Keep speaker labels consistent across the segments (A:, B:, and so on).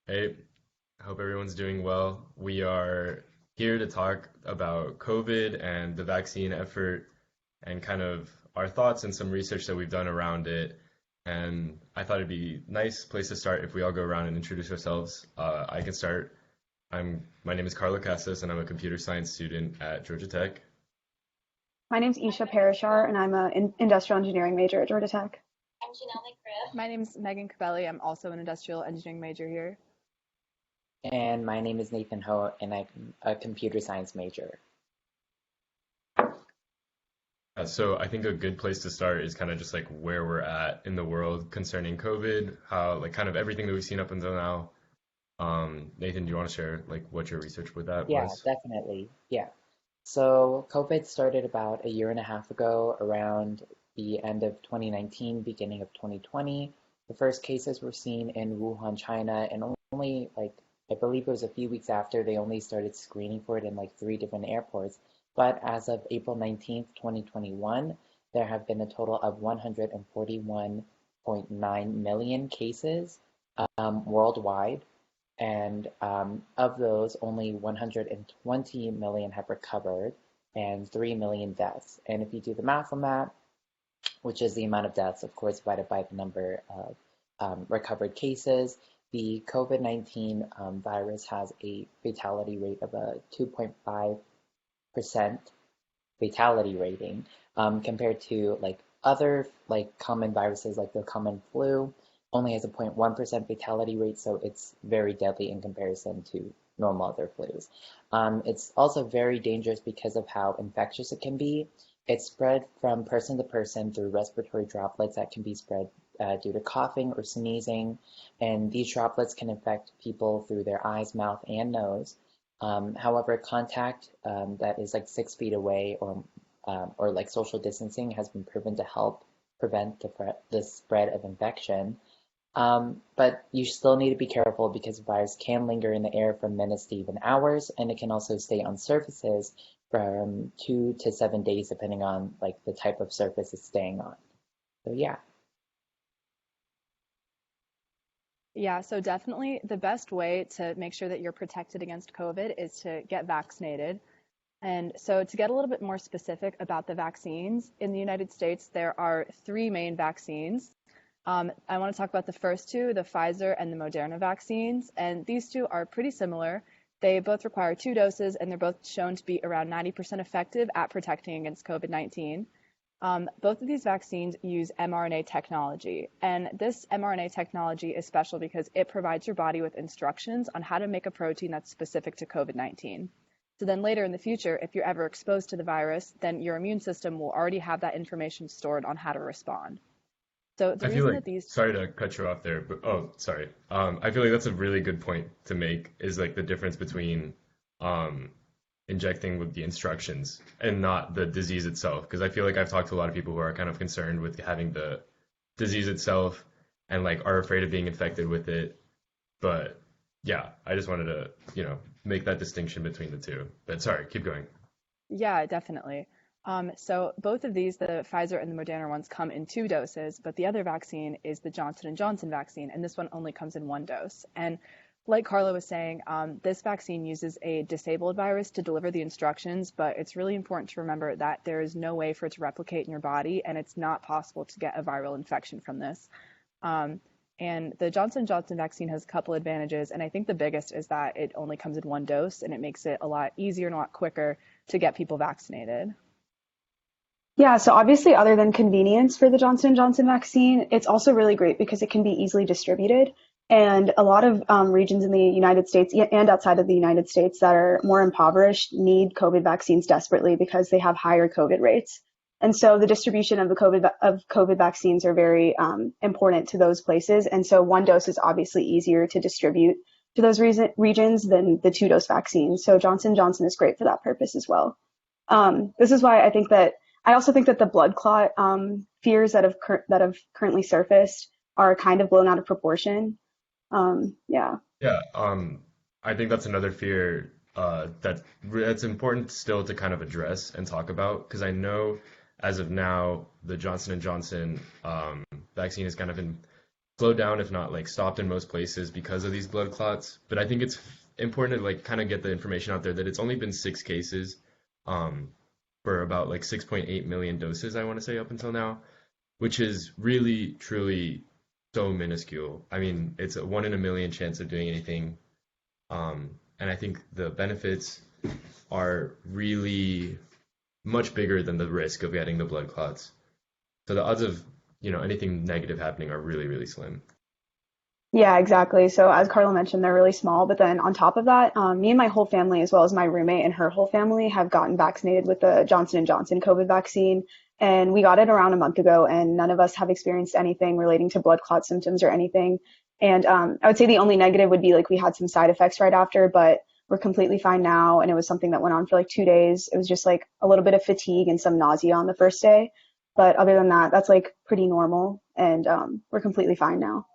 A: Hey, I hope everyone's doing well. We are here to talk about COVID and the vaccine effort and kind of our thoughts and some research that we've done around it. And I thought it'd be a nice place to start if we all go around and introduce ourselves. I can start. My name is Carlo Casas and I'm a computer science student at Georgia Tech.
B: My name's Eesha Parashar, and I'm an industrial engineering major at Georgia Tech.
C: My name is Meghan Cobelli. I'm also an industrial engineering major here.
D: And my name is Nathan Ho, and I'm a computer science major.
A: So I think a good place to start is kind of just like where we're at in the world concerning COVID, how like kind of everything that we've seen up until now. Nathan, do you want to share like what your research with that
D: Yeah,
A: was?
D: definitely. Yeah. So COVID started about a year and a half ago, around the end of 2019, beginning of 2020. The first cases were seen in Wuhan, China, and only like I believe it was a few weeks after they only started screening for it in like three different airports. But as of April 19th, 2021, there have been a total of 141.9 million cases worldwide. And of those, only 120 million have recovered and 3 million deaths. And if you do the math on that, which is the amount of deaths, of course, divided by the number of recovered cases, the COVID-19 virus has a fatality rate of a 2.5% fatality rating compared to like other like common viruses like the common flu only has a 0.1% fatality rate, so it's very deadly in comparison to normal other flus. It's also very dangerous because of how infectious it can be. It's spread from person to person through respiratory droplets that can be spread due to coughing or sneezing, and these droplets can infect people through their eyes, mouth, and nose. However, contact that is like 6 feet away or like social distancing has been proven to help prevent the spread of infection. But you still need to be careful because the virus can linger in the air for minutes to even hours, and it can also stay on surfaces from 2 to 7 days, depending on like the type of surface it's staying on. So yeah.
C: Yeah, so definitely the best way to make sure that you're protected against COVID is to get vaccinated. And so to get a little bit more specific about the vaccines, in the United States, there are three main vaccines. I want to talk about the first two, the Pfizer and the Moderna vaccines, and these two are pretty similar. They both require two doses, and they're both shown to be around 90% effective at protecting against COVID-19. Both of these vaccines use mRNA technology, and this mRNA technology is special because it provides your body with instructions on how to make a protein that's specific to COVID-19. So then later in the future, if you're ever exposed to the virus, then your immune system will already have that information stored on how to respond. So the
A: I feel
C: reason
A: like,
C: that these
A: sorry to cut you off there, but oh, sorry. I feel like that's a really good point to make is like the difference between um, injecting with the instructions and not the disease itself. Because I feel like I've talked to a lot of people who are kind of concerned with having the disease itself and like are afraid of being infected with it. But yeah, I just wanted to, make that distinction between the two. But sorry, keep going.
C: Yeah, definitely. So both of these, the Pfizer and the Moderna ones, come in two doses, but the other vaccine is the Johnson & Johnson vaccine, and this one only comes in one dose. And like Carla was saying, this vaccine uses a disabled virus to deliver the instructions, but it's really important to remember that there is no way for it to replicate in your body, and it's not possible to get a viral infection from this. Um, and the Johnson & Johnson vaccine has a couple advantages, and I think the biggest is that it only comes in one dose, and it makes it a lot easier and a lot quicker to get people vaccinated.
B: Yeah, so obviously, other than convenience for the Johnson & Johnson vaccine, it's also really great because it can be easily distributed. And a lot of regions in the United States and outside of the United States that are more impoverished need COVID vaccines desperately because they have higher COVID rates. And so the distribution of COVID vaccines are very important to those places. And so one dose is obviously easier to distribute to those regions than the two-dose vaccine. So Johnson & Johnson is great for that purpose as well. This is why I also think that the blood clot fears that have currently surfaced are kind of blown out of proportion. Yeah.
A: Yeah, I think that's another fear that's important still to kind of address and talk about because I know as of now the Johnson and Johnson vaccine has kind of been slowed down, if not like stopped in most places because of these blood clots. But I think it's important to like kind of get the information out there that it's only been 6 cases um, for about like 6.8 million doses, I want to say, up until now, which is really, truly so minuscule. I mean, it's a 1 in a million chance of doing anything. And I think the benefits are really much bigger than the risk of getting the blood clots. So the odds of, anything negative happening are really, really slim.
B: Yeah, exactly. So as Carla mentioned, they're really small. But then on top of that, me and my whole family, as well as my roommate and her whole family, have gotten vaccinated with the Johnson & Johnson COVID vaccine. And we got it around a month ago, and none of us have experienced anything relating to blood clot symptoms or anything. And I would say the only negative would be like we had some side effects right after, but we're completely fine now. And it was something that went on for like 2 days. It was just like a little bit of fatigue and some nausea on the first day. But other than that, that's like pretty normal. And we're completely fine now.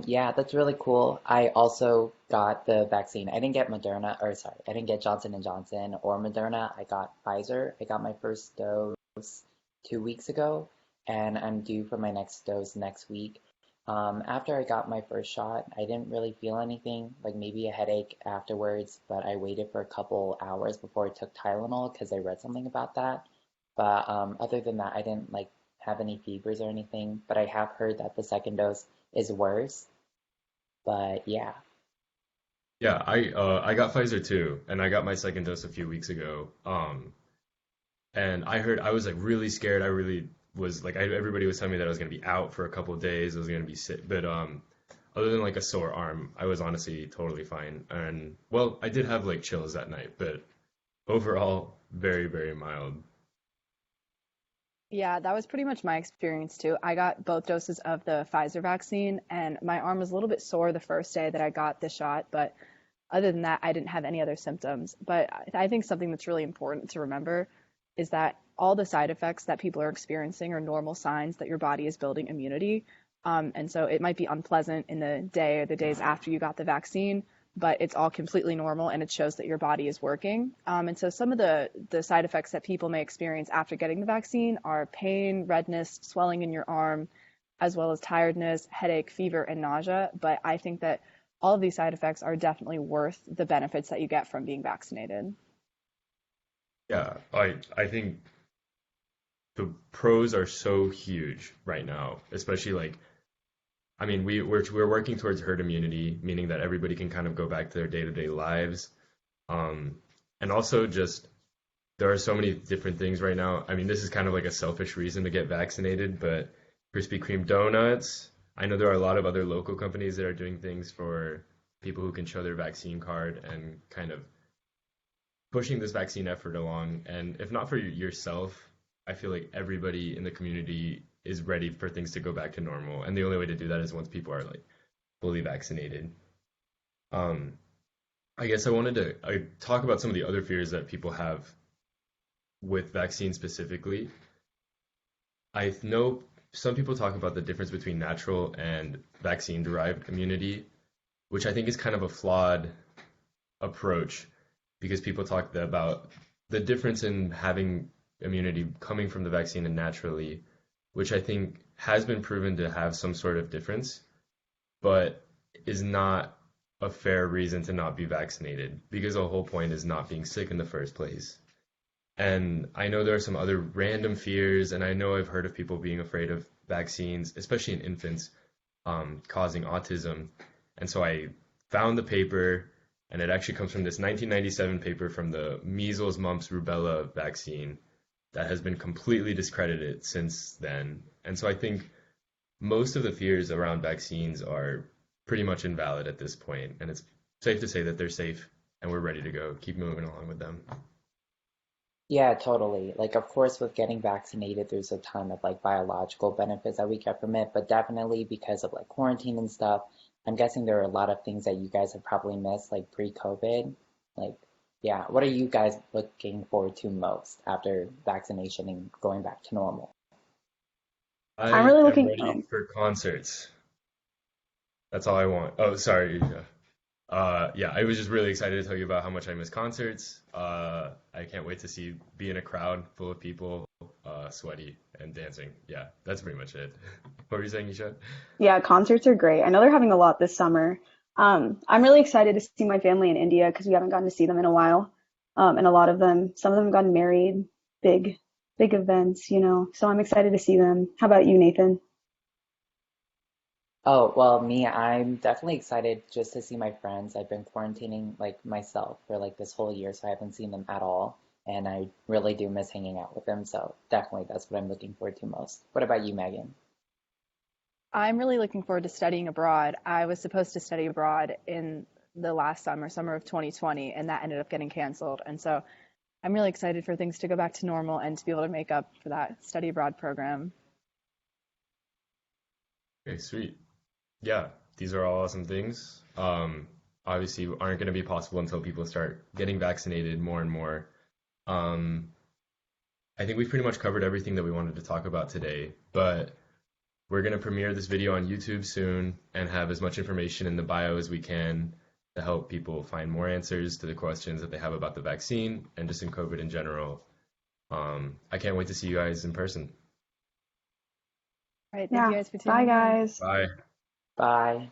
D: Yeah, that's really cool. I also got the vaccine. I didn't get Moderna, or sorry, I didn't get Johnson and Johnson or Moderna. I got Pfizer. I got my first dose 2 weeks ago, and I'm due for my next dose next week. After I got my first shot, I didn't really feel anything, like maybe a headache afterwards, but I waited for a couple hours before I took Tylenol because I read something about that. But other than that, I didn't like have any fevers or anything, but I have heard that the second dose is worse. But yeah.
A: Yeah, I got Pfizer too, and I got my second dose a few weeks ago. And I heard I was like really scared. I really was like everybody was telling me that I was gonna be out for a couple of days. I was gonna be sick, but other than like a sore arm, I was honestly totally fine. And well, I did have like chills that night, but overall very, very mild.
C: Yeah, that was pretty much my experience too. I got both doses of the Pfizer vaccine, and my arm was a little bit sore the first day that I got the shot, but other than that, I didn't have any other symptoms. But I think something that's really important to remember is that all the side effects that people are experiencing are normal signs that your body is building immunity. And so it might be unpleasant in the day or the days after you got the vaccine, but it's all completely normal and it shows that your body is working. And so some of the side effects that people may experience after getting the vaccine are pain, redness, swelling in your arm, as well as tiredness, headache, fever, and nausea. But I think that all of these side effects are definitely worth the benefits that you get from being vaccinated.
A: Yeah, I think the pros are so huge right now, especially like I mean we're working towards herd immunity, meaning that everybody can kind of go back to their day-to-day lives. Um, and also just there are so many different things right now. I mean, this is kind of like a selfish reason to get vaccinated, but Krispy Kreme donuts. I know there are a lot of other local companies that are doing things for people who can show their vaccine card and kind of pushing this vaccine effort along. And if not for yourself, I feel like everybody in the community is ready for things to go back to normal. And the only way to do that is once people are like fully vaccinated. Um, I guess I wanted to talk about some of the other fears that people have with vaccines specifically. I know some people talk about the difference between natural and vaccine-derived immunity, which I think is kind of a flawed approach because people talk about the difference in having immunity coming from the vaccine and naturally, which I think has been proven to have some sort of difference, but is not a fair reason to not be vaccinated because the whole point is not being sick in the first place. And I know there are some other random fears, and I know I've heard of people being afraid of vaccines, especially in infants, causing autism. And so I found the paper, and it actually comes from this 1997 paper from the measles, mumps, rubella vaccine that has been completely discredited since then. And so I think most of the fears around vaccines are pretty much invalid at this point, and it's safe to say that they're safe and we're ready to go. Keep moving along with them.
D: Yeah, totally. Like, of course, with getting vaccinated, there's a ton of like biological benefits that we get from it, but definitely because of like quarantine and stuff, I'm guessing there are a lot of things that you guys have probably missed, like pre-COVID. Like, yeah, what are you guys looking forward to most after vaccination and going back to normal?
B: I'm
A: I
B: really
A: am
B: looking.
A: ready for concerts. That's all I want. Oh, sorry. Yeah, I was just really excited to tell you about how much I miss concerts. I can't wait to be in a crowd full of people sweaty and dancing. Yeah, that's pretty much it. What were you saying, Isha?
B: Yeah, concerts are great. I know they're having a lot this summer. I'm really excited to see my family in India because we haven't gotten to see them in a while. And a lot of them, some of them gotten married, big, big events, you know. So I'm excited to see them. How about you, Nathan?
D: Oh, well, me, I'm definitely excited just to see my friends. I've been quarantining like myself for like this whole year, so I haven't seen them at all. And I really do miss hanging out with them. So definitely that's what I'm looking forward to most. What about you, Megan?
C: I'm really looking forward to studying abroad. I was supposed to study abroad in the last summer, summer of 2020, and that ended up getting canceled. And so I'm really excited for things to go back to normal and to be able to make up for that study abroad program.
A: Okay, sweet. Yeah, these are all awesome things. Obviously aren't going to be possible until people start getting vaccinated more and more. Um, I think we've pretty much covered everything that we wanted to talk about today, but we're going to premiere this video on YouTube soon and have as much information in the bio as we can to help people find more answers to the questions that they have about the vaccine and just in COVID in general. I can't wait to see you guys in person.
C: All right, thank you
B: Yeah.
C: guys for
B: Bye,
C: tuning in.
B: guys.
A: Bye.
D: Bye.